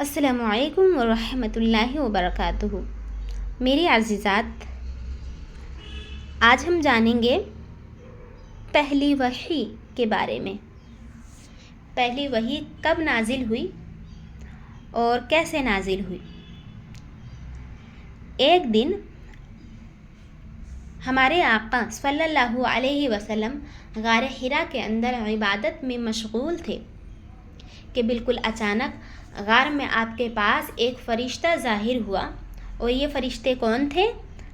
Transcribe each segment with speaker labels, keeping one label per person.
Speaker 1: السلام علیکم ورحمۃ اللہ وبرکاتہ۔ میری عزیزات، آج ہم جانیں گے پہلی وحی کے بارے میں۔ پہلی وحی کب نازل ہوئی اور کیسے نازل ہوئی؟ ایک دن ہمارے آقا صلی اللہ علیہ وسلم غار حرا کے اندر عبادت میں مشغول تھے کہ بالکل اچانک غار میں آپ کے پاس ایک فرشتہ ظاہر ہوا، اور یہ فرشتے کون تھے؟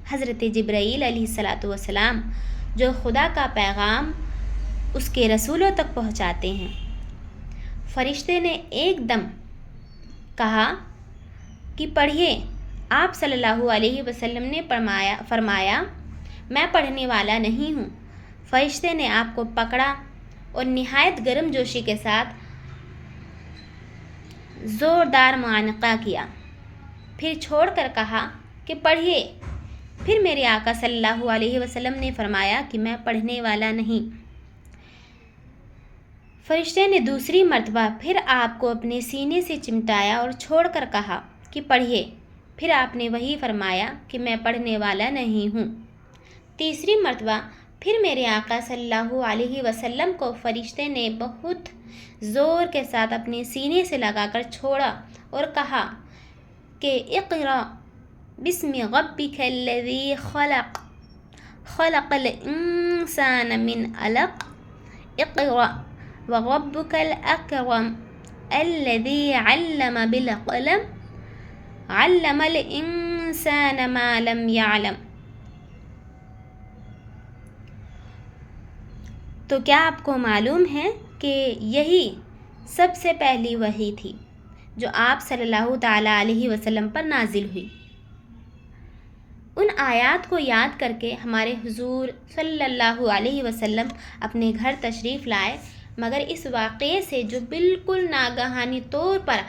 Speaker 1: حضرت جبرائیل علیہ السلام، جو خدا کا پیغام اس کے رسولوں تک پہنچاتے ہیں۔ فرشتے نے ایک دم کہا کہ پڑھیے۔ آپ صلی اللہ علیہ وسلم نے فرمایا میں پڑھنے والا نہیں ہوں۔ فرشتے نے آپ کو پکڑا اور نہایت گرم جوشی کے ساتھ زوردار معانقہ کیا، پھر چھوڑ کر کہا کہ پڑھیے۔ پھر میرے آقا صلی اللہ علیہ وسلم نے فرمایا کہ میں پڑھنے والا نہیں۔ فرشتے نے دوسری مرتبہ پھر آپ کو اپنے سینے سے چمٹایا اور چھوڑ کر کہا کہ پڑھیے۔ پھر آپ نے وہی فرمایا کہ میں پڑھنے والا نہیں ہوں۔ تیسری مرتبہ پھر میرے آقا صلی اللہ علیہ وسلم کو فرشتے نے بہت زور کے ساتھ اپنے سینے سے لگا کر چھوڑا اور کہا کہ اقرأ بسم ربک الذی خلق خلق الانسان من علق اقرأ وربک الاکرم الذی علم بالقلم علم الانسان ما لم يعلم۔ تو کیا آپ کو معلوم ہے کہ یہی سب سے پہلی وحی تھی جو آپ صلی اللہ تعالیٰ علیہ وسلم پر نازل ہوئی؟ ان آیات کو یاد کر کے ہمارے حضور صلی اللہ علیہ وسلم اپنے گھر تشریف لائے، مگر اس واقعے سے جو بالکل ناگہانی طور پر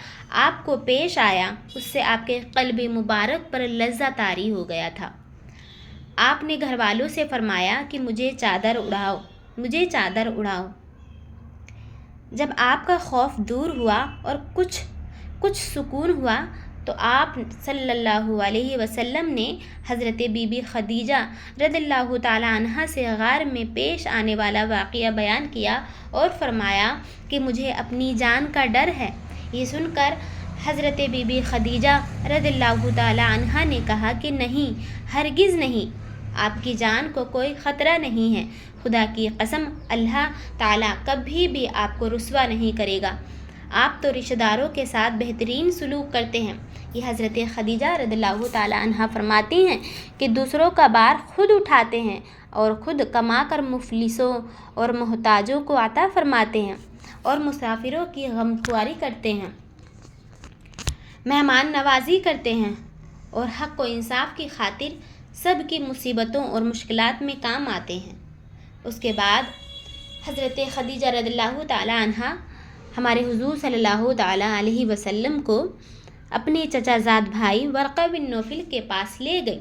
Speaker 1: آپ کو پیش آیا، اس سے آپ کے قلب مبارک پر لرزہ طاری ہو گیا تھا۔ آپ نے گھر والوں سے فرمایا کہ مجھے چادر اڑاؤ۔ جب آپ کا خوف دور ہوا اور کچھ سکون ہوا تو آپ صلی اللہ علیہ وسلم نے حضرت بی بی خدیجہ رضی اللہ تعالیٰ عنہا سے غار میں پیش آنے والا واقعہ بیان کیا اور فرمایا کہ مجھے اپنی جان کا ڈر ہے۔ یہ سن کر حضرت بی بی خدیجہ رضی اللہ تعالیٰ عنہا نے کہا کہ نہیں، ہرگز نہیں، آپ کی جان کو کوئی خطرہ نہیں ہے۔ خدا کی قسم، اللہ تعالیٰ کبھی بھی آپ کو رسوا نہیں کرے گا۔ آپ تو رشتہ داروں کے ساتھ بہترین سلوک کرتے ہیں۔ یہ حضرت خدیجہ رضی اللہ تعالیٰ عنہا فرماتی ہیں کہ دوسروں کا بار خود اٹھاتے ہیں اور خود کما کر مفلسوں اور محتاجوں کو عطا فرماتے ہیں اور مسافروں کی غمخواری کرتے ہیں، مہمان نوازی کرتے ہیں اور حق و انصاف کی خاطر سب کی مصیبتوں اور مشکلات میں کام آتے ہیں۔ اس کے بعد حضرت خدیجہ رضی اللہ تعالیٰ عنہا ہمارے حضور صلی اللہ تعالیٰ علیہ وسلم کو اپنے چچا زاد بھائی ورقہ بن نوفل کے پاس لے گئی۔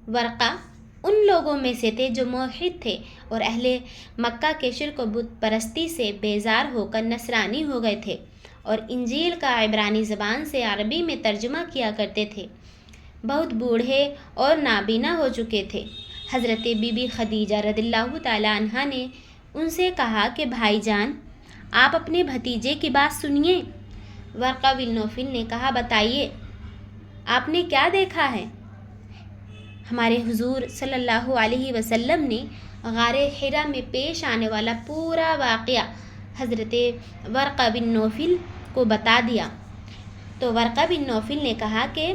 Speaker 1: ورقہ ان لوگوں میں سے تھے جو موحد تھے اور اہل مکہ کے شرک و بت پرستی سے بیزار ہو کر نصرانی ہو گئے تھے اور انجیل کا عبرانی زبان سے عربی میں ترجمہ کیا کرتے تھے۔ بہت بوڑھے اور نابینا ہو چکے تھے۔ حضرت بی بی خدیجہ رضی اللہ تعالیٰ عنہا نے ان سے کہا کہ بھائی جان، آپ اپنے بھتیجے کی بات سنیے۔ ورقہ بن نوفل نے کہا بتائیے، آپ نے کیا دیکھا ہے؟ ہمارے حضور صلی اللہ علیہ وسلم نے غار حرا میں پیش آنے والا پورا واقعہ حضرت ورقہ بن نوفل کو بتا دیا۔ تو ورقہ بن نوفل نے کہا کہ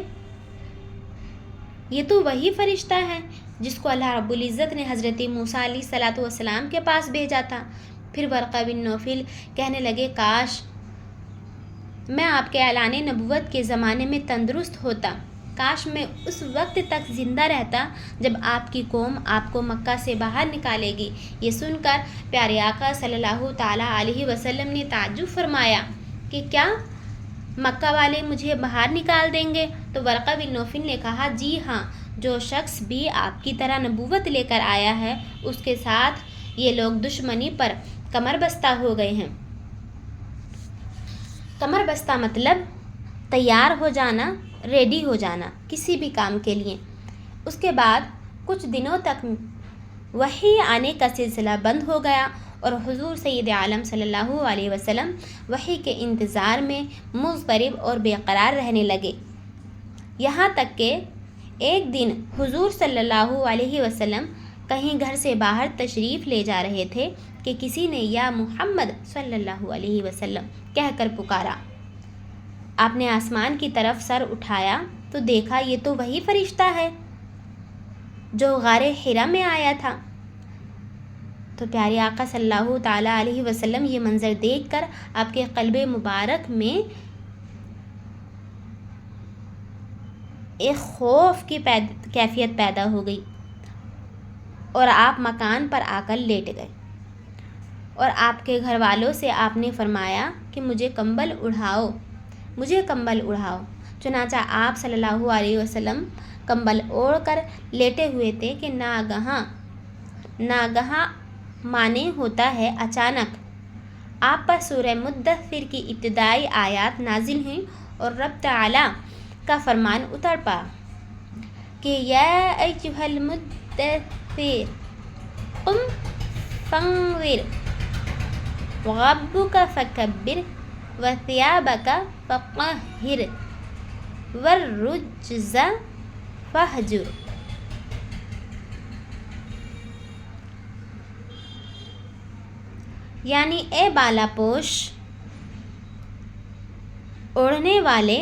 Speaker 1: یہ تو وہی فرشتہ ہے جس کو اللہ رب العزت نے حضرت موسیٰ علیہ السلام کے پاس بھیجا تھا۔ پھر ورقہ بن نوفل کہنے لگے کاش میں آپ کے اعلان نبوت کے زمانے میں تندرست ہوتا، کاش میں اس وقت تک زندہ رہتا جب آپ کی قوم آپ کو مکہ سے باہر نکالے گی۔ یہ سن کر پیارے آقا صلی اللہ تعالیٰ علیہ وسلم نے تعجب فرمایا کہ کیا مکہ والے مجھے باہر نکال دیں گے؟ تو ورقہ بن نوفل نے کہا جی ہاں، جو شخص بھی آپ کی طرح نبوت لے کر آیا ہے اس کے ساتھ یہ لوگ دشمنی پر کمر بستہ ہو گئے ہیں۔ کمر بستہ مطلب تیار ہو جانا، ریڈی ہو جانا کسی بھی کام کے لیے۔ اس کے بعد کچھ دنوں تک وحی آنے کا سلسلہ بند ہو گیا اور حضور سید عالم صلی اللہ علیہ وسلم وحی کے انتظار میں مضطرب اور بے قرار رہنے لگے، یہاں تک کہ ایک دن حضور صلی اللہ علیہ وسلم کہیں گھر سے باہر تشریف لے جا رہے تھے کہ کسی نے یا محمد صلی اللہ علیہ وسلم کہہ کر پکارا۔ آپ نے آسمان کی طرف سر اٹھایا تو دیکھا یہ تو وہی فرشتہ ہے جو غار حرا میں آیا تھا۔ تو پیارے آقا صلی اللہ تعالیٰ علیہ وسلم یہ منظر دیکھ کر آپ کے قلب مبارک میں ایک خوف کی کیفیت پیدا ہو گئی اور آپ مکان پر آ کر لیٹ گئے، اور آپ کے گھر والوں سے آپ نے فرمایا کہ مجھے کمبل اڑھاؤ۔ چنانچہ آپ صلی اللہ علیہ وسلم کمبل اوڑھ کر لیٹے ہوئے تھے کہ ناگہاں معنی ہوتا ہے اچانک آپ پر سورہ مدثر کی ابتدائی آیات نازل ہوئیں اور رب تعالیٰ کا فرمان اتر پا کہ یا ایھا المدثر قم فانذر وربک فکبر وثیابک فطہر والرجز فاہجر۔ یعنی اے بالا پوش اوڑھنے والے،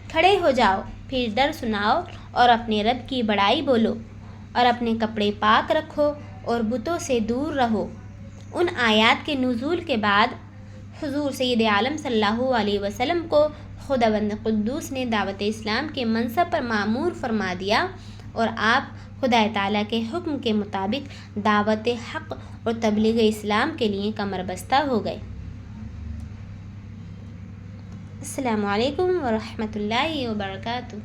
Speaker 1: کھڑے ہو جاؤ، پھر ڈر سناؤ اور اپنے رب کی بڑائی بولو اور اپنے کپڑے پاک رکھو اور بتوں سے دور رہو۔ ان آیات کے نزول کے بعد حضور سید عالم صلی اللہ علیہ وسلم کو خداوند قدوس نے دعوت اسلام کے منصب پر مامور فرما دیا اور آپ خدا تعالیٰ کے حکم کے مطابق دعوت حق اور تبلیغ اسلام کے لیے کمر بستہ ہو گئے۔ السلام علیکم ورحمۃ اللہ وبرکاتہ۔